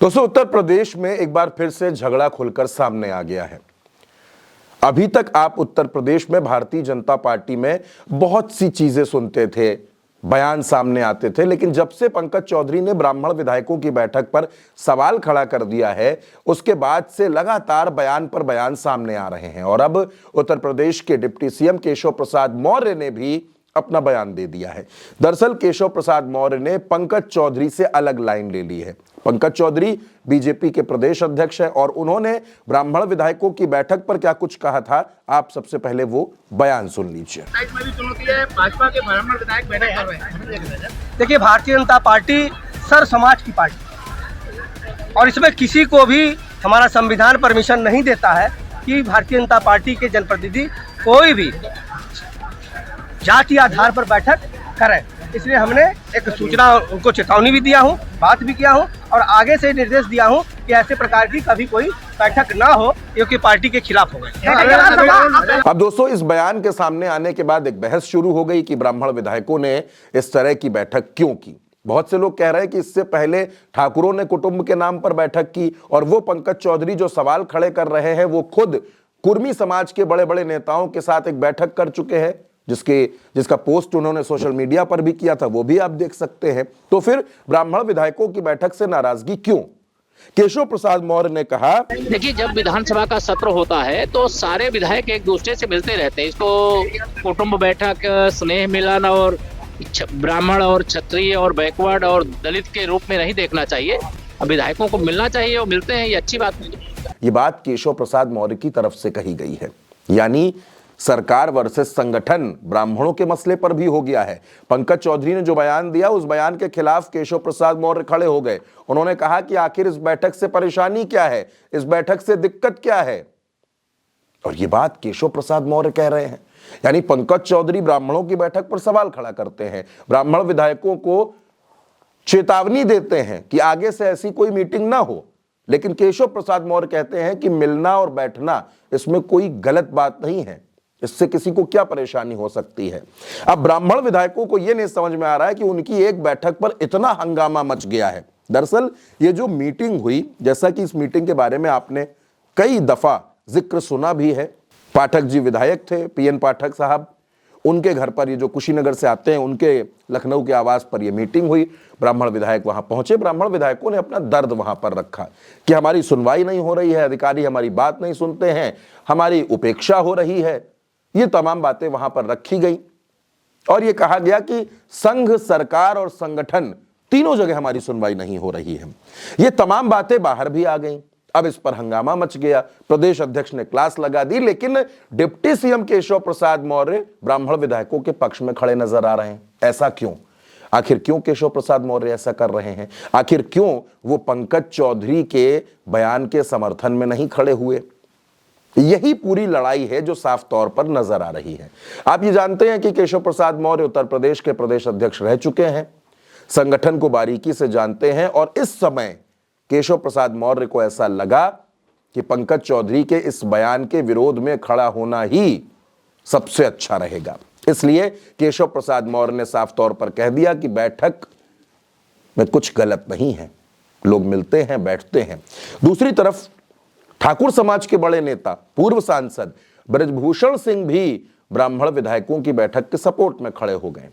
दोस्तों, उत्तर प्रदेश में एक बार फिर से झगड़ा खुलकर सामने आ गया है। अभी तक आप उत्तर प्रदेश में भारतीय जनता पार्टी में बहुत सी चीजें सुनते थे, बयान सामने आते थे, लेकिन जब से पंकज चौधरी ने ब्राह्मण विधायकों की बैठक पर सवाल खड़ा कर दिया है, उसके बाद से लगातार बयान पर बयान सामने आ रहे हैं। और अब उत्तर प्रदेश के डिप्टी सीएम केशव प्रसाद मौर्य ने भी अपना बयान दे दिया है। दरअसल केशव प्रसाद मौर्य ने पंकज चौधरी से अलग लाइन ले ली है। पंकज चौधरी बीजेपी के प्रदेश अध्यक्ष हैं और उन्होंने ब्राह्मण विधायकों की बैठक पर क्या कुछ कहा था, आप सबसे पहले वो बयान सुन लीजिए। भाजपा के ब्राह्मण विधायक बैठक कर रहे हैं। देखिए, भारतीय जनता पार्टी सर समाज की पार्टी और इसमें किसी को भी हमारा संविधान परमिशन नहीं देता है कि भारतीय जनता पार्टी के जनप्रतिनिधि कोई भी जाति आधार पर बैठक करें। इसलिए हमने एक सूचना उनको चेतावनी भी दिया हूँ, बात भी किया हूँ और आगे से निर्देश दिया हूँ कि ऐसे प्रकार की कभी कोई बैठक ना हो, क्योंकि पार्टी के खिलाफ हो गए। अब दोस्तों, इस बयान के सामने आने के बाद एक बहस शुरू हो गई कि ब्राह्मण विधायकों ने इस तरह की बैठक क्यों की। बहुत से लोग कह रहे हैं कि इससे पहले ठाकुरों ने कुटुंब के नाम पर बैठक की और वो पंकज चौधरी जो सवाल खड़े कर रहे हैं वो खुद कुर्मी समाज के बड़े बड़े नेताओं के साथ एक बैठक कर चुके हैं, जिसका पोस्ट उन्होंने सोशल मीडिया पर भी किया था, वो भी आप देख सकते हैं। तो फिर ब्राह्मण विधायकों की बैठक से नाराजगी क्यों? केशव प्रसाद मौर्य ने कहा, देखिए, जब विधानसभा का सत्र होता है तो सारे विधायक एक दूसरे से मिलते रहते हैं। इसको कुटुंब बैठक, स्नेह मिलन और ब्राह्मण और क्षत्रिय और बैकवर्ड और दलित के रूप में नहीं देखना चाहिए। अब विधायकों को मिलना चाहिए और मिलते हैं, ये अच्छी बात नहीं। ये बात केशव प्रसाद मौर्य की तरफ से कही गई है, यानी सरकार वर्सेस संगठन ब्राह्मणों के मसले पर भी हो गया है। पंकज चौधरी ने जो बयान दिया, उस बयान के खिलाफ केशव प्रसाद मौर्य खड़े हो गए। उन्होंने कहा कि आखिर इस बैठक से परेशानी क्या है, इस बैठक से दिक्कत क्या है। और ये बात केशव प्रसाद मौर्य कह रहे हैं, यानी पंकज चौधरी ब्राह्मणों की बैठक पर सवाल खड़ा करते हैं, ब्राह्मण विधायकों को चेतावनी देते हैं कि आगे से ऐसी कोई मीटिंग ना हो, लेकिन केशव प्रसाद मौर्य कहते हैं कि मिलना और बैठना, इसमें कोई गलत बात नहीं है, इससे किसी को क्या परेशानी हो सकती है। अब ब्राह्मण विधायकों को यह नहीं समझ में आ रहा है कि उनकी एक बैठक पर इतना हंगामा मच गया है। दरअसल ये जो मीटिंग हुई, जैसा कि इस मीटिंग के बारे में आपने कई दफा जिक्र सुना भी है, पाठक जी विधायक थे, पीएन पाठक साहब, उनके घर पर, ये जो कुशीनगर से आते हैं, उनके लखनऊ के आवास पर यह मीटिंग हुई। ब्राह्मण विधायक वहां पहुंचे। ब्राह्मण विधायकों ने अपना दर्द वहां पर रखा कि हमारी सुनवाई नहीं हो रही है, अधिकारी हमारी बात नहीं सुनते हैं, हमारी उपेक्षा हो रही है। ये तमाम बातें वहां पर रखी गई और यह कहा गया कि संघ, सरकार और संगठन तीनों जगह हमारी सुनवाई नहीं हो रही है। ये तमाम बातें बाहर भी आ गईं। अब इस पर हंगामा मच गया। प्रदेश अध्यक्ष ने क्लास लगा दी, लेकिन डिप्टी सीएम केशव प्रसाद मौर्य ब्राह्मण विधायकों के पक्ष में खड़े नजर आ रहे हैं। ऐसा क्यों? आखिर क्यों केशव प्रसाद मौर्य ऐसा कर रहे हैं? आखिर क्यों वो पंकज चौधरी के बयान के समर्थन में नहीं खड़े हुए? यही पूरी लड़ाई है जो साफ तौर पर नजर आ रही है। आप ये जानते हैं कि केशव प्रसाद मौर्य उत्तर प्रदेश के प्रदेश अध्यक्ष रह चुके हैं, संगठन को बारीकी से जानते हैं और इस समय केशव प्रसाद मौर्य को ऐसा लगा कि पंकज चौधरी के इस बयान के विरोध में खड़ा होना ही सबसे अच्छा रहेगा। इसलिए केशव प्रसाद मौर्य ने साफ तौर पर कह दिया कि बैठक में कुछ गलत नहीं है, लोग मिलते हैं, बैठते हैं। दूसरी तरफ ठाकुर समाज के बड़े नेता, पूर्व सांसद ब्रजभूषण सिंह भी ब्राह्मण विधायकों की बैठक के सपोर्ट में खड़े हो गए।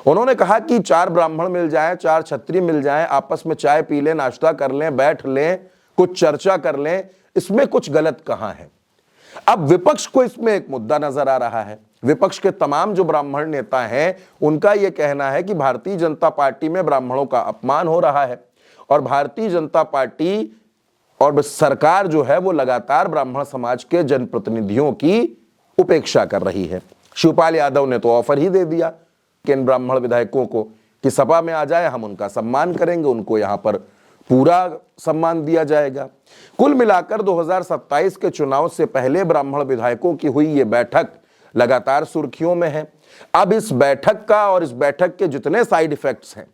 उन्होंने कहा कि 4 ब्राह्मण मिल जाएं, 4 क्षत्रिय मिल जाएं, आपस में चाय पी लें, नाश्ता कर लें, बैठ लें, कुछ चर्चा कर लें, इसमें कुछ गलत कहां है। अब विपक्ष को इसमें एक मुद्दा नजर आ रहा है। विपक्ष के तमाम जो ब्राह्मण नेता हैं, उनका यह कहना है कि भारतीय जनता पार्टी में ब्राह्मणों का अपमान हो रहा है और भारतीय जनता पार्टी और सरकार जो है वो लगातार ब्राह्मण समाज के जनप्रतिनिधियों की उपेक्षा कर रही है। शिवपाल यादव ने तो ऑफर ही दे दिया कि इन ब्राह्मण विधायकों को कि सभा में आ जाए, हम उनका सम्मान करेंगे, उनको यहां पर पूरा सम्मान दिया जाएगा। कुल मिलाकर 2027 के चुनाव से पहले ब्राह्मण विधायकों की हुई ये बैठक लगातार सुर्खियों में है। अब इस बैठक का और इस बैठक के जितने साइड इफेक्ट्स हैं,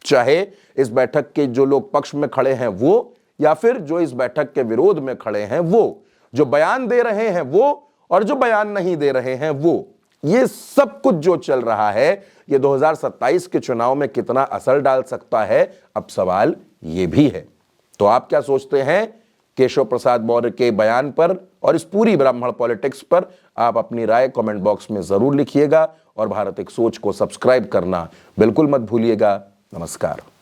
चाहे इस बैठक के जो लोग पक्ष में खड़े हैं वो, या फिर जो इस बैठक के विरोध में खड़े हैं वो, जो बयान दे रहे हैं वो और जो बयान नहीं दे रहे हैं वो, ये सब कुछ जो चल रहा है, ये 2027 के चुनाव में कितना असर डाल सकता है, अब सवाल ये भी है। तो आप क्या सोचते हैं केशव प्रसाद मौर्य के बयान पर और इस पूरी ब्राह्मण पॉलिटिक्स पर? आप अपनी राय कमेंट बॉक्स में जरूर लिखिएगा और भारत एक सोच को सब्सक्राइब करना बिल्कुल मत भूलिएगा। नमस्कार।